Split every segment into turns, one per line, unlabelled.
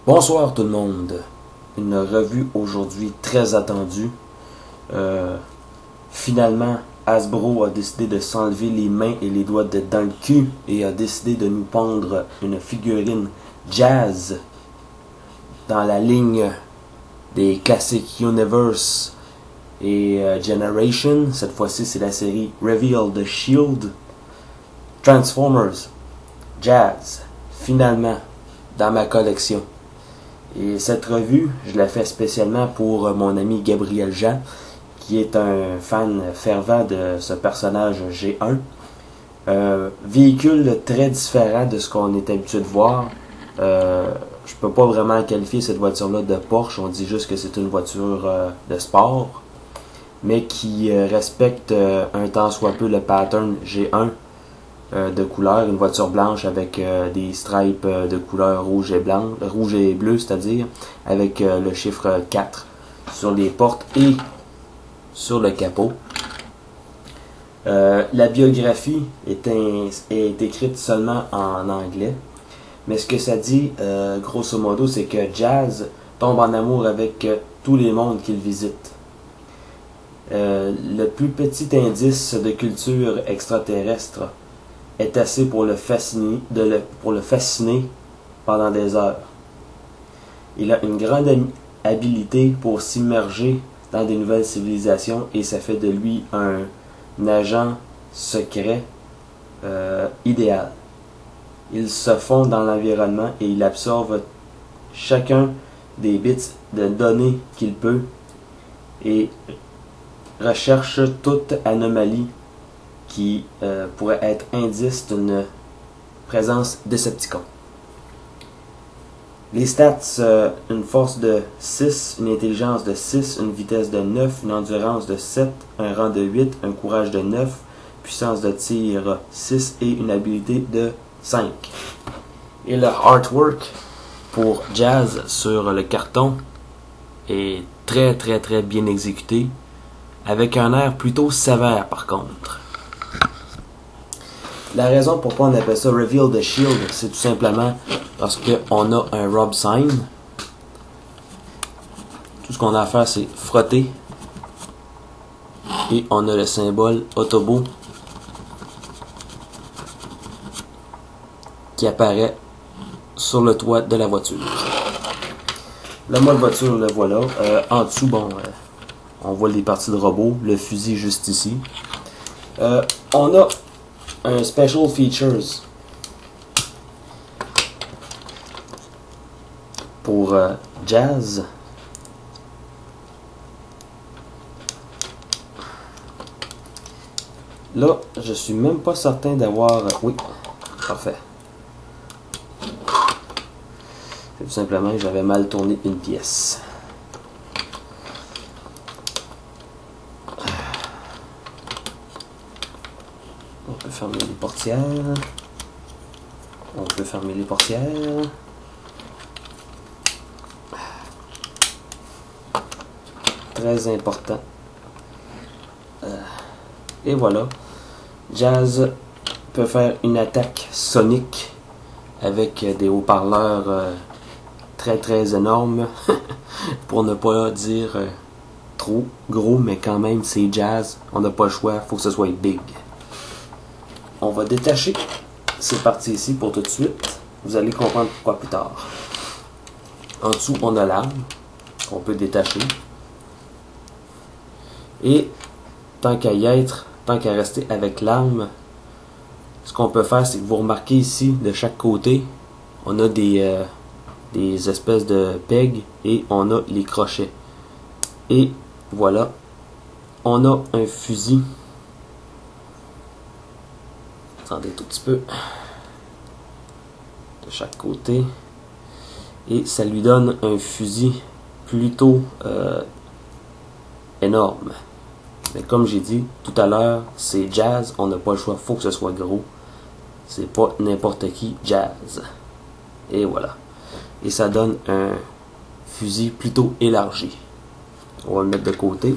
Bonsoir tout le monde. Une revue aujourd'hui très attendue. Finalement, Hasbro a décidé de s'enlever les mains et les doigts dans le cul et a décidé de nous pondre une figurine Jazz dans la ligne des Classic Universe et Generation. Cette fois-ci, c'est la série Reveal the Shield. Transformers Jazz, finalement, dans ma collection. Et cette revue, je la fais spécialement pour mon ami Gabriel Jean, qui est un fan fervent de ce personnage G1. Véhicule très différent de ce qu'on est habitué de voir. Je peux pas vraiment qualifier cette voiture-là de Porsche, on dit juste que c'est une voiture de sport, mais qui respecte un tant soit peu le pattern G1 de couleur, une voiture blanche avec des stripes de couleur rouge et bleu, c'est-à-dire avec le chiffre 4 sur les portes et sur le capot. La biographie est écrite seulement en anglais, mais ce que ça dit, grosso modo, c'est que Jazz tombe en amour avec tous les mondes qu'il visite. Le plus petit indice de culture extraterrestre est assez pour le fasciner pendant des heures. Il a une grande habileté pour s'immerger dans des nouvelles civilisations et ça fait de lui un agent secret idéal. Il se fond dans l'environnement et il absorbe chacun des bits de données qu'il peut et recherche toute anomalie qui pourrait être indice d'une présence Decepticon. Les stats, une force de 6, une intelligence de 6, une vitesse de 9, une endurance de 7, un rang de 8, un courage de 9, puissance de tir 6 et une habilité de 5. Et le artwork pour Jazz sur le carton est très bien exécuté, avec un air plutôt sévère par contre. La raison pourquoi on appelle ça Reveal the Shield, c'est tout simplement parce qu'on a un rub sign. Tout ce qu'on a à faire, c'est frotter. Et on a le symbole Autobo qui apparaît sur le toit de la voiture. Le mode voiture, le voilà. En dessous, on voit les parties de robot, le fusil juste ici. On a un Special Features pour Jazz. Là, je suis même pas certain d'avoir... Oui, parfait. C'est tout simplement que j'avais mal tourné une pièce. On peut fermer les portières. On peut fermer les portières. Très important. Et voilà. Jazz peut faire une attaque sonique avec des haut-parleurs très énormes. Pour ne pas dire trop gros, mais quand même c'est Jazz. On n'a pas le choix, il faut que ce soit big. On va détacher ces parties ici pour tout de suite. Vous allez comprendre pourquoi plus tard. En dessous, on a l'arme qu'on peut détacher. Et tant qu'à y être, tant qu'à rester avec l'arme, ce qu'on peut faire, c'est que vous remarquez ici, de chaque côté, on a des espèces de pegs et on a les crochets. Et voilà, on a un fusil. Attendez tout petit peu. De chaque côté. Et ça lui donne un fusil plutôt énorme. Mais comme j'ai dit tout à l'heure, c'est Jazz, on n'a pas le choix, faut que ce soit gros. C'est pas n'importe qui, Jazz. Et voilà. Et ça donne un fusil plutôt élargi. On va le mettre de côté.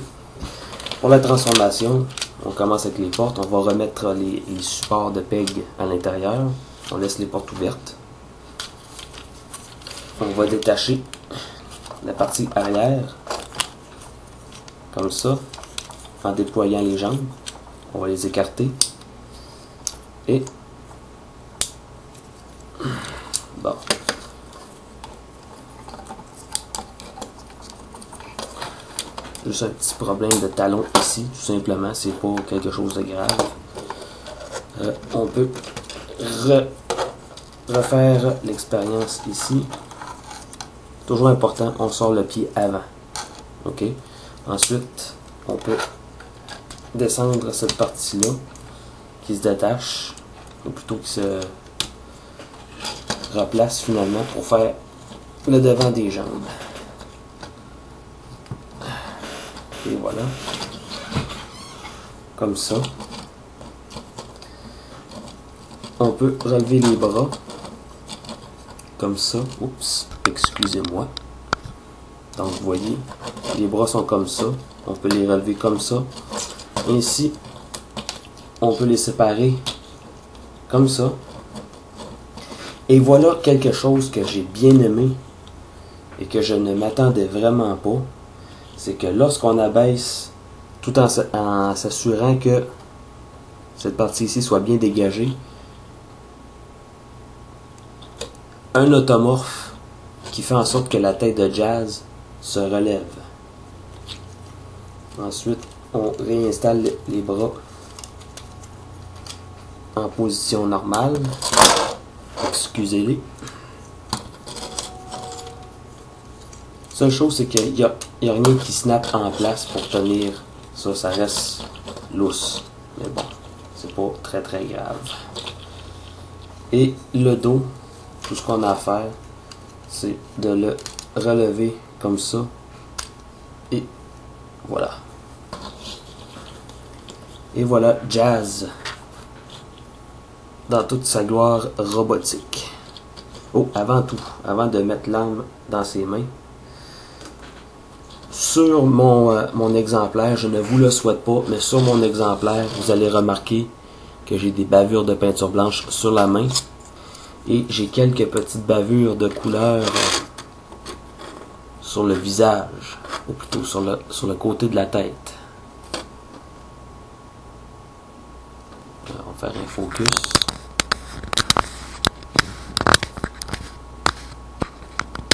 Pour la transformation, on commence avec les portes. On va remettre les supports de PEG à l'intérieur. On laisse les portes ouvertes. on va détacher la partie arrière, comme ça, en déployant les jambes. On va les écarter. Et bon. Juste un petit problème de talon ici, tout simplement, c'est pas quelque chose de grave. On peut refaire l'expérience ici. Toujours important, on sort le pied avant. Ok. Ensuite, on peut descendre cette partie-là qui se détache, ou plutôt qui se replace finalement pour faire le devant des jambes. Et voilà. Comme ça. On peut relever les bras. Comme ça. Oups, excusez-moi. Donc vous voyez, les bras sont comme ça. On peut les relever comme ça. Ainsi, on peut les séparer comme ça. Et voilà quelque chose que j'ai bien aimé et que je ne m'attendais vraiment pas. C'est que lorsqu'on abaisse, tout en s'assurant que cette partie ici soit bien dégagée, un automorphe qui fait en sorte que la tête de Jazz se relève. Ensuite, on réinstalle les bras en position normale. Excusez-les. Seule chose, c'est qu'il n'y a rien qui snap en place pour tenir ça. Ça reste lousse. Mais bon, c'est pas très très grave. Et le dos, tout ce qu'on a à faire, c'est de le relever comme ça. Et voilà. Et voilà Jazz dans toute sa gloire robotique. Oh, avant tout, avant de mettre l'arme dans ses mains, sur mon exemplaire, je ne vous le souhaite pas, mais sur mon exemplaire, vous allez remarquer que j'ai des bavures de peinture blanche sur la main et j'ai quelques petites bavures de couleur sur le visage, ou plutôt sur le côté de la tête. Alors, on va faire un focus.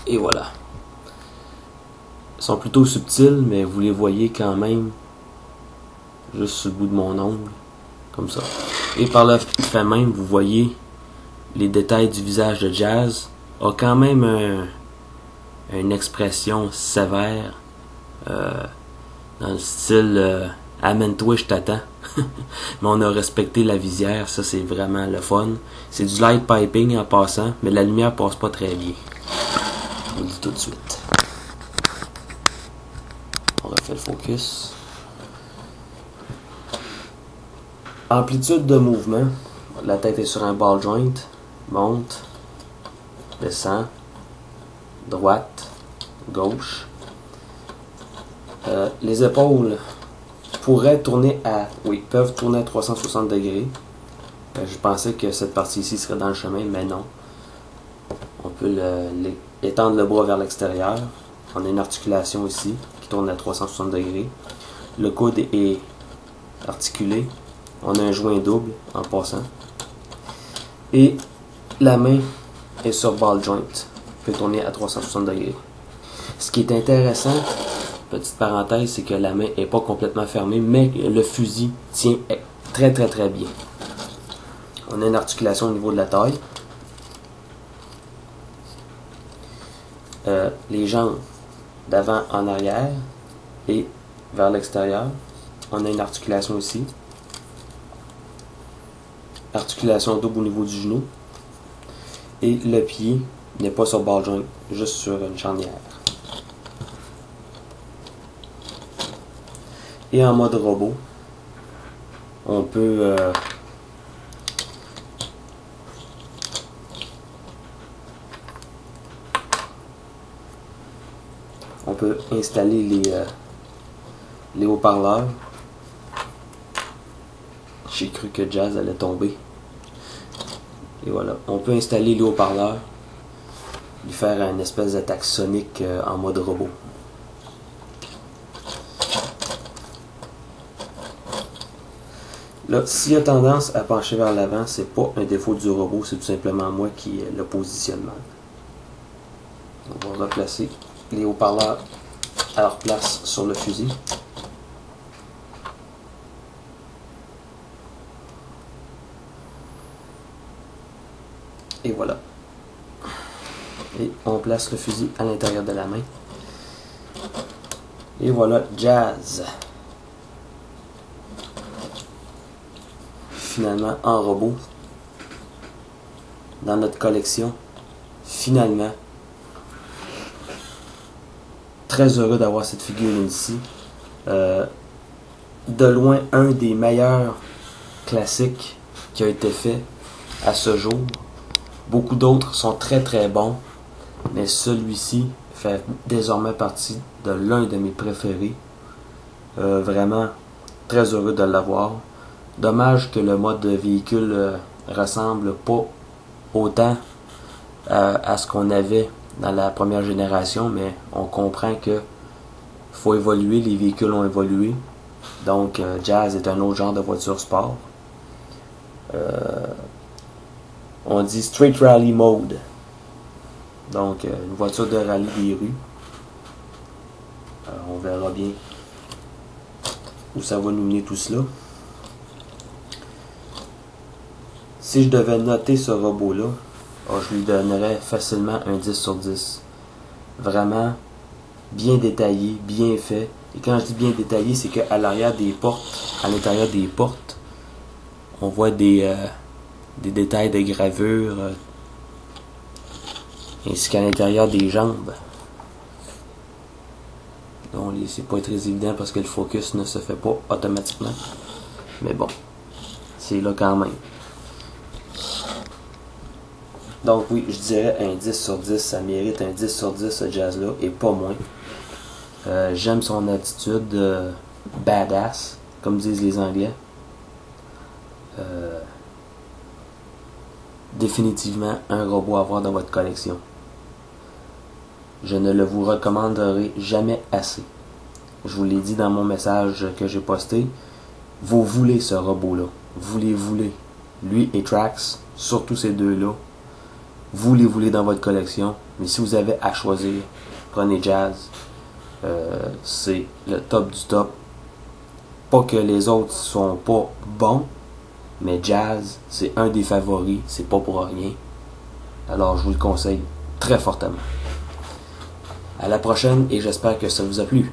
Et voilà. Ils sont plutôt subtils, mais vous les voyez quand même juste sur le bout de mon ongle, comme ça. Et par le fait même, vous voyez les détails du visage de Jazz a quand même une expression sévère, dans le style amène-toi, je t'attends. Mais on a respecté la visière, ça c'est vraiment le fun. C'est du light piping en passant, mais la lumière passe pas très bien. Je vous le dis tout de suite. On refait le focus. Amplitude de mouvement. La tête est sur un ball joint. Monte. Descend. Droite. Gauche. Les épaules pourraient tourner à... Oui, peuvent tourner à 360 degrés. Je pensais que cette partie ici serait dans le chemin, mais non. On peut étendre le bras vers l'extérieur. On a une articulation ici qui tourne à 360 degrés. Le coude est articulé. On a un joint double en passant. Et la main est sur ball joint. Peut tourner à 360 degrés. Ce qui est intéressant, petite parenthèse, c'est que la main n'est pas complètement fermée, mais le fusil tient très très très bien. On a une articulation au niveau de la taille. Les jambes d'avant en arrière et vers l'extérieur. On a une articulation ici. Articulation double au niveau du genou. Et le pied n'est pas sur ball joint, juste sur une charnière. Et en mode robot, on peut installer les haut-parleurs. J'ai cru que Jazz allait tomber. Et voilà, on peut installer les haut-parleurs lui faire une espèce d'attaque sonique en mode robot. Là, s'il a tendance à pencher vers l'avant, c'est pas un défaut du robot, c'est tout simplement moi qui le positionne mal. On va replacer les haut-parleurs à leur place sur le fusil. Et voilà. Et on place le fusil à l'intérieur de la main. Et voilà, Jazz. Finalement, en robot. Dans notre collection. Finalement. Très heureux d'avoir cette figurine ici. De loin, un des meilleurs classiques qui a été fait à ce jour. Beaucoup d'autres sont très très bons, mais celui-ci fait désormais partie de l'un de mes préférés. Vraiment très heureux de l'avoir. Dommage que le mode de véhicule ressemble pas autant à ce qu'on avait dans la première génération, mais on comprend que faut évoluer, les véhicules ont évolué. Donc Jazz est un autre genre de voiture sport. On dit Street Rally Mode. Donc, une voiture de rallye des rues. On verra bien où ça va nous mener tout cela. Si je devais noter ce robot-là, je lui donnerais facilement un 10 sur 10. Vraiment bien détaillé, bien fait. Et quand je dis bien détaillé, c'est qu'à l'arrière des portes, à l'intérieur des portes, on voit des détails de gravure, ainsi qu'à l'intérieur des jambes. Donc c'est pas très évident parce que le focus ne se fait pas automatiquement. Mais bon, c'est là quand même. Donc oui, je dirais un 10 sur 10, ça mérite un 10 sur 10 ce Jazz-là, et pas moins. J'aime son attitude badass, comme disent les Anglais. Définitivement un robot à avoir dans votre collection. Je ne le vous recommanderai jamais assez. Je vous l'ai dit dans mon message que j'ai posté. Vous voulez ce robot-là. Vous les voulez. Lui et Trax, surtout ces deux-là. Vous les voulez dans votre collection. Mais si vous avez à choisir, prenez Jazz. C'est le top du top. Pas que les autres sont pas bons, mais Jazz, c'est un des favoris. C'est pas pour rien. Alors je vous le conseille très fortement. À la prochaine et j'espère que ça vous a plu.